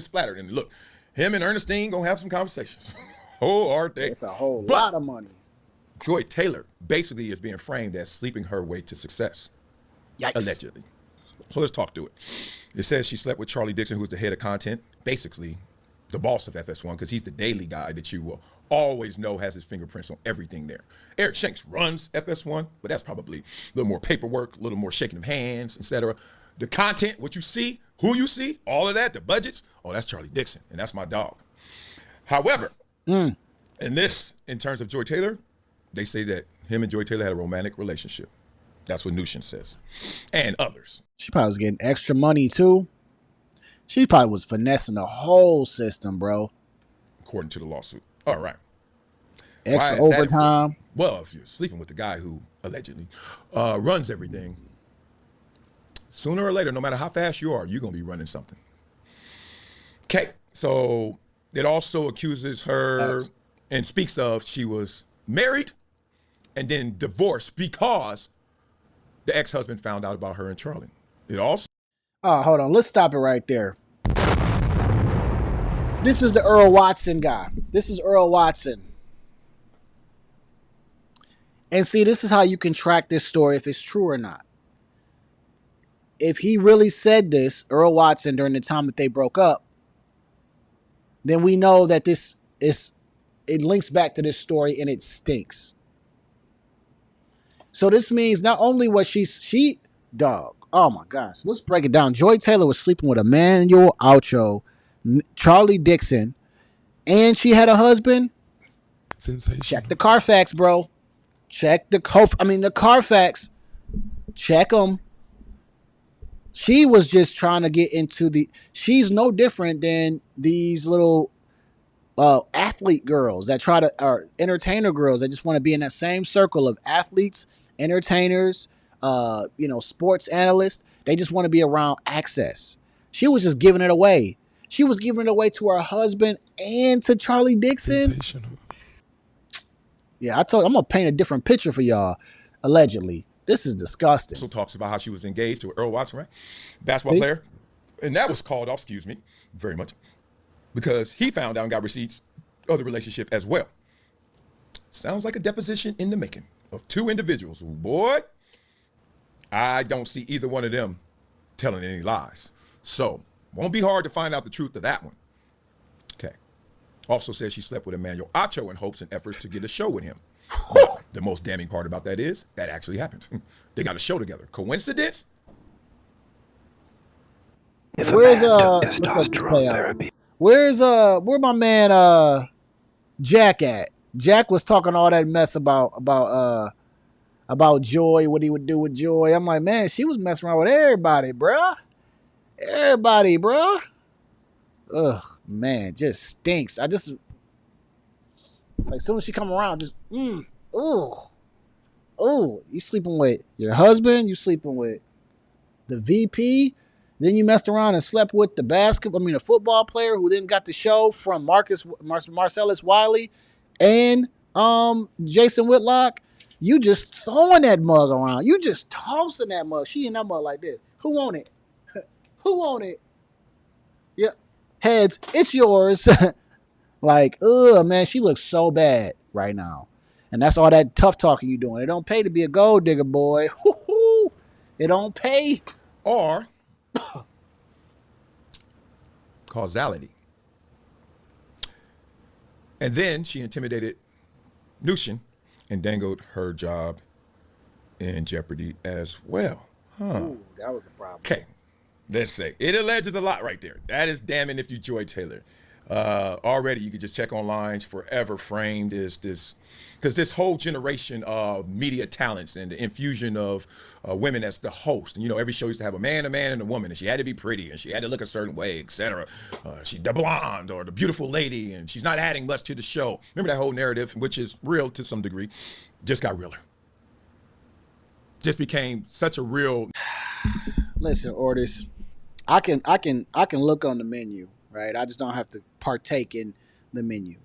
splattered. And look, him and Ernestine gonna have some conversations. Oh, are they? It's a whole lot of money. Joy Taylor basically is being framed as sleeping her way to success. Yikes. Allegedly. So let's talk through it. It says she slept with Charlie Dixon, who's the head of content, basically the boss of FS1, because he's the daily guy that you will always know has his fingerprints on everything there. Eric Shanks runs FS1, but that's probably a little more paperwork, a little more shaking of hands, etc. The content, what you see, who you see, all of that, the budgets, oh, that's Charlie Dixon, and that's my dog. However, in terms of Joy Taylor, they say that him and Joy Taylor had a romantic relationship. That's what Nushin says, and others. She probably was getting extra money too. She probably was finessing the whole system, bro. According to the lawsuit. All right. Extra overtime. Well, if you're sleeping with the guy who allegedly runs everything, sooner or later, no matter how fast you are, you're going to be running something. Okay. So it also accuses her and speaks of she was married and then divorced because the ex-husband found out about her and Charlie. It also... Oh, hold on. Let's stop it right there. This is the Earl Watson guy. This is Earl Watson. And see, this is how you can track this story if it's true or not. If he really said this, Earl Watson, during the time that they broke up, then we know that it links back to this story and it stinks. So this means not only was she dog. Oh my gosh. Let's break it down. Joy Taylor was sleeping with Emmanuel Ocho, Charlie Dixon, and she had a husband. Sensational. Check the Carfax, bro. Check the Carfax. Check them. She was just trying to get into she's no different than these little athlete girls that or entertainer girls that just want to be in that same circle of athletes, entertainers, sports analysts. They just want to be around access. She was just giving it away. She was giving it away to her husband and to Charlie Dixon. Sensational. Yeah, I'm going to paint a different picture for y'all, allegedly. This is disgusting. Also talks about how she was engaged to Earl Watson, right? Basketball player. And that was called off, very much, because he found out and got receipts of the relationship as well. Sounds like a deposition in the making of two individuals who, boy, I don't see either one of them telling any lies. So, won't be hard to find out the truth of that one. Okay. Also says she slept with Emmanuel Ocho in hopes and efforts to get a show with him. But the most damning part about that is that actually happened. They got a show together. Coincidence? Where's where my man Jack at? Jack was talking all that mess about Joy, what he would do with Joy. I'm like, man, she was messing around with everybody, bruh. Everybody, bruh. Ugh, man, just stinks. Like, as soon as she come around, just you sleeping with your husband, you sleeping with the VP, then you messed around and slept with the football player who then got the show from Marcellus Wiley and Jason Whitlock. You just throwing that mug around. You just tossing that mug. She in that mug like this. Who want it? Who want it? Yeah. Heads, it's yours. Like, man, she looks so bad right now. And that's all that tough talking you doing. It don't pay to be a gold digger, boy. Woo-hoo. It don't pay. Or causality. And then she intimidated Nushin and dangled her job in jeopardy as well. Ooh, that was the problem. Okay, let's say. It alleges a lot right there. That is damning if you Joy Taylor. Already, you could just check online, forever framed as this, because this whole generation of media talents and the infusion of women as the host. And, every show used to have a man, and a woman, and she had to be pretty, and she had to look a certain way, etc. She's the blonde or the beautiful lady, and she's not adding much to the show. Remember that whole narrative, which is real to some degree, just got realer. Just became such a real. Listen, Ortis, I can look on the menu. Right, I just don't have to partake in the menu.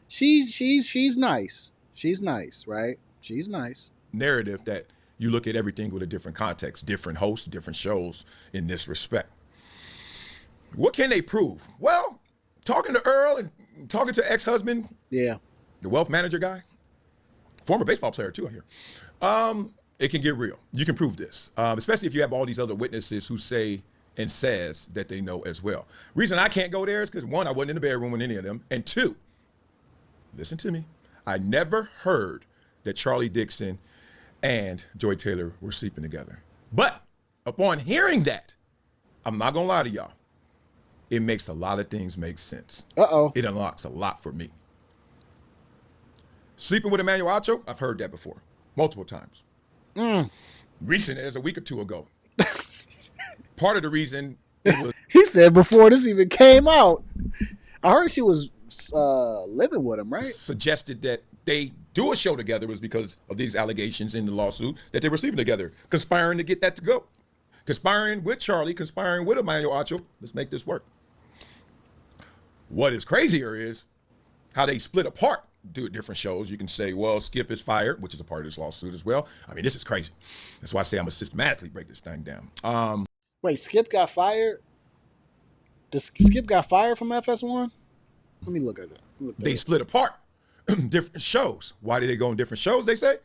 She's nice. She's nice, right? She's nice. Narrative that you look at everything with a different context, different hosts, different shows in this respect. What can they prove? Well, talking to Earl and talking to ex-husband, Yeah. the wealth manager guy, former baseball player too, I hear. It can get real. You can prove this, especially if you have all these other witnesses who say and says that they know as well. Reason I can't go there is because, one, I wasn't in the bedroom with any of them, and two, listen to me, I never heard that Charlie Dixon and Joy Taylor were sleeping together. But upon hearing that, I'm not gonna lie to y'all, it makes a lot of things make sense. Uh-oh. It unlocks a lot for me. Sleeping with Emmanuel Acho, I've heard that before, multiple times. Recent as a week or two ago. Part of the reason it was He said before this even came out, I heard she was living with him, right? suggested that they do a show together was because of these allegations in the lawsuit that they were sleeping together, conspiring to get that to go. Conspiring with Charlie, conspiring with Emmanuel Acho. Let's make this work. What is crazier is how they split apart, do different shows. You can say, well, Skip is fired, which is a part of this lawsuit as well. I mean, this is crazy. That's why I say I'm going to systematically break this thing down. Wait, Skip got fired? Does Skip got fired from FS1? Let me look at that. They split apart. Different shows. Why did they go on different shows, they say?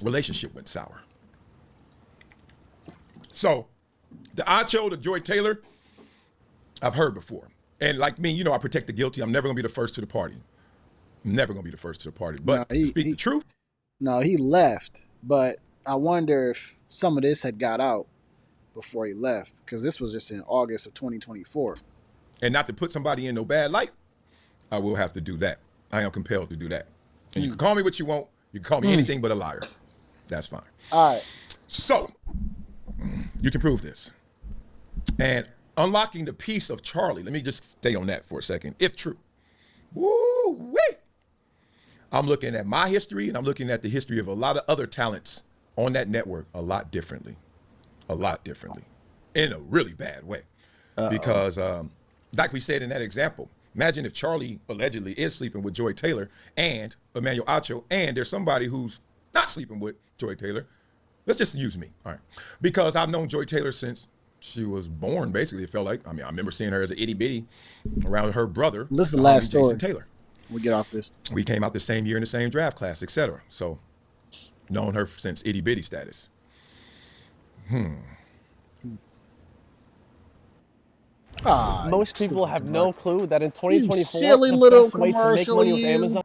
Relationship went sour. So the Acho, the Joy Taylor, I've heard before. And like me, you know, I protect the guilty. I'm never going to be the first to the party. I'm never going to be the first to the party. But No, to speak the truth. No, he left. But I wonder if some of this had got out before he left. Because this was just in August of 2024. And not to put somebody in no bad light, I will have to do that. I am compelled to do that. And you can call me what you want. You can call me anything but a liar. That's fine. All right. So, you can prove this. And unlocking the piece of Charlie, let me just stay on that for a second, if true. Woo-wee! I'm looking at my history, and I'm looking at the history of a lot of other talents on that network a lot differently. A lot differently. In a really bad way. Because, like we said in that example, imagine if Charlie allegedly is sleeping with Joy Taylor and Emmanuel Acho, and there's somebody who's not sleeping with Joy Taylor. Let's just use me, all right? Because I've known Joy Taylor since she was born, basically, it felt like. I mean, I remember seeing her as an itty-bitty around her brother. This is the last story. Jason Taylor. We get off this. We came out the same year in the same draft class, etc. So, known her since itty-bitty status. Most people have no clue that in 2024, silly the little best way to make commercial, money with you. Amazon.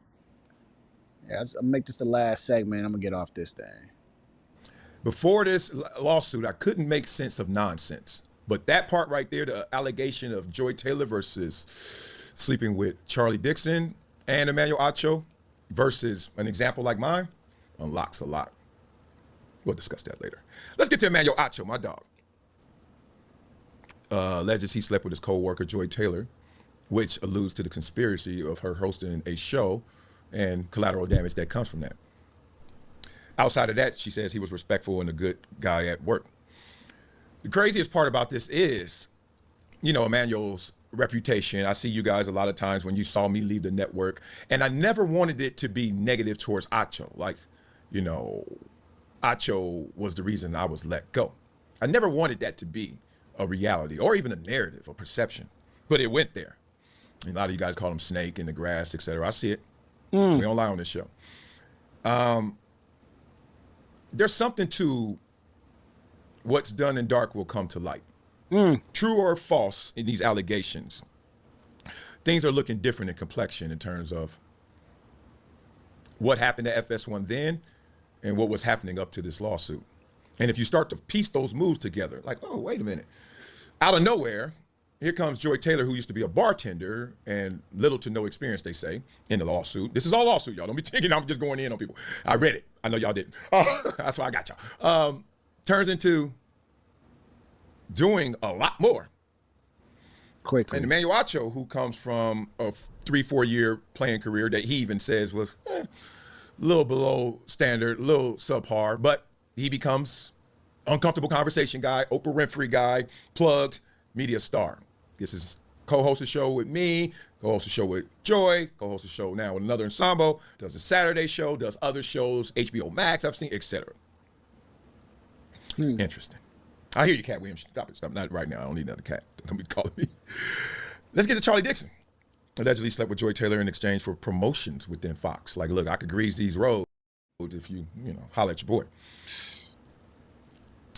Yeah, I'll make this the last segment. I'm going to get off this thing. Before this lawsuit, I couldn't make sense of nonsense. But that part right there, the allegation of Joy Taylor versus sleeping with Charlie Dixon and Emmanuel Acho versus an example like mine, unlocks a lot. We'll discuss that later. Let's get to Emmanuel Acho, my dog. Alleges he slept with his co-worker, Joy Taylor, which alludes to the conspiracy of her hosting a show and collateral damage that comes from that. Outside of that, she says he was respectful and a good guy at work. The craziest part about this is, you know, Emmanuel's reputation. I see you guys a lot of times when you saw me leave the network, and I never wanted it to be negative towards Acho. Like, you know, Acho was the reason I was let go. I never wanted that to be a reality or even a narrative or perception, but it went there. And a lot of you guys call him snake in the grass, etc. I see it. We don't lie on this show. There's something to what's done in dark will come to light. True or false in these allegations, things are looking different in complexion in terms of what happened to FS1 then and what was happening up to this lawsuit. And if you start to piece those moves together, like, oh, wait a minute. Out of nowhere, here comes Joy Taylor, who used to be a bartender and little to no experience, they say, in the lawsuit. This is all lawsuit, y'all. Don't be thinking I'm just going in on people. I read it. I know y'all didn't. That's why I got y'all. Turns into doing a lot more. Quickly. And Emmanuel Acho, who comes from a 3-4 year playing career that he even says was a little below standard, a little subpar, but he becomes uncomfortable conversation guy, Oprah Winfrey guy, plugged media star. This is co-host a show with me, co-host a show with Joy, co-host a show now with another ensemble, does a Saturday show, does other shows, HBO Max, I've seen, etc. Interesting. I hear you, Cat Williams. Stop it. Stop. Not right now. I don't need another cat. Don't be calling me. Let's get to Charlie Dixon. Allegedly slept with Joy Taylor in exchange for promotions within Fox. Like, look, I could grease these roads if you holler at your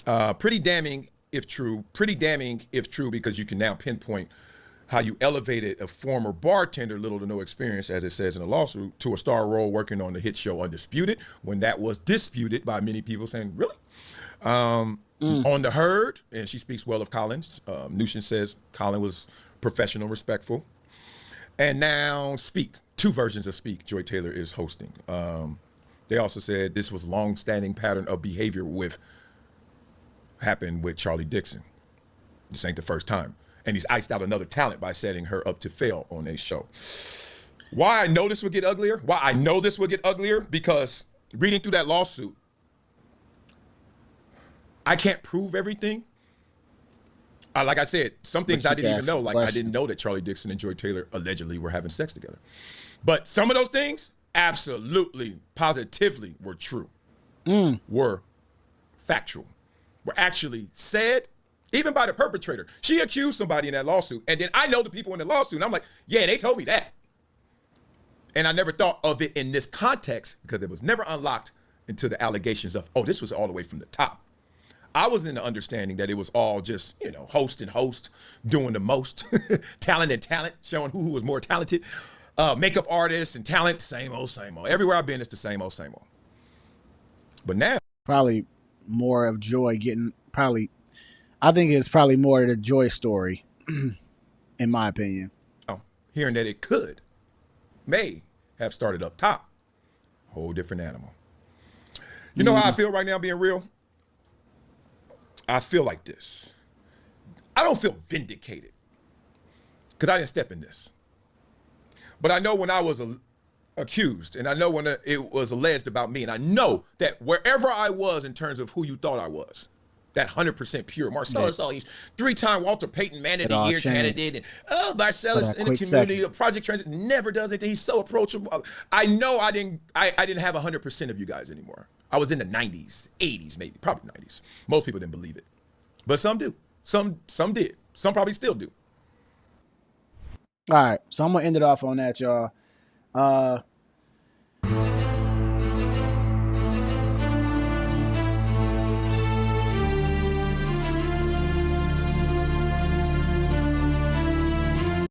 boy. Pretty damning if true. Pretty damning if true, because you can now pinpoint how you elevated a former bartender, little to no experience, as it says in the lawsuit, to a star role working on the hit show Undisputed, when that was disputed by many people saying, really? On the Herd, and she speaks well of Collins. Newsham says Colin was professional, respectful. And now Speak, 2 versions of Speak, Joy Taylor is hosting. They also said this was a long-standing pattern of behavior happened with Charlie Dixon. This ain't the first time. And he's iced out another talent by setting her up to fail on a show. Why I know this would get uglier? Why I know this would get uglier? Because reading through that lawsuit, I can't prove everything. Like I said, some things I didn't even know. Like, I didn't know that Charlie Dixon and Joy Taylor allegedly were having sex together. But some of those things absolutely, positively were true, were factual, were actually said, even by the perpetrator. She accused somebody in that lawsuit, and then I know the people in the lawsuit, and I'm like, yeah, they told me that. And I never thought of it in this context because it was never unlocked until the allegations of, oh, this was all the way from the top. I was in the understanding that it was all just, host and host, doing the most, talent and talent, showing who was more talented, makeup artists and talent, same old, same old. Everywhere I've been, it's the same old, same old. But now. Probably more of Joy getting, I think it's probably more of the Joy story, in my opinion. Hearing that it may have started up top. Whole different animal. You know how I feel right now being real? I feel like this. I don't feel vindicated because I didn't step in this. But I know when I was accused, and I know when it was alleged about me, and I know that wherever I was in terms of who you thought I was, that 100% pure Marcellus, all these 3-time Walter Payton Man of the Year candidate, and Marcellus in the community, Project Transit, never does anything. He's so approachable. I know I didn't have 100% of you guys anymore. I was in the 90s, 80s, maybe, probably 90s. Most people didn't believe it, but some do. Some did. Some probably still do. All right, so I'm gonna end it off on that, y'all.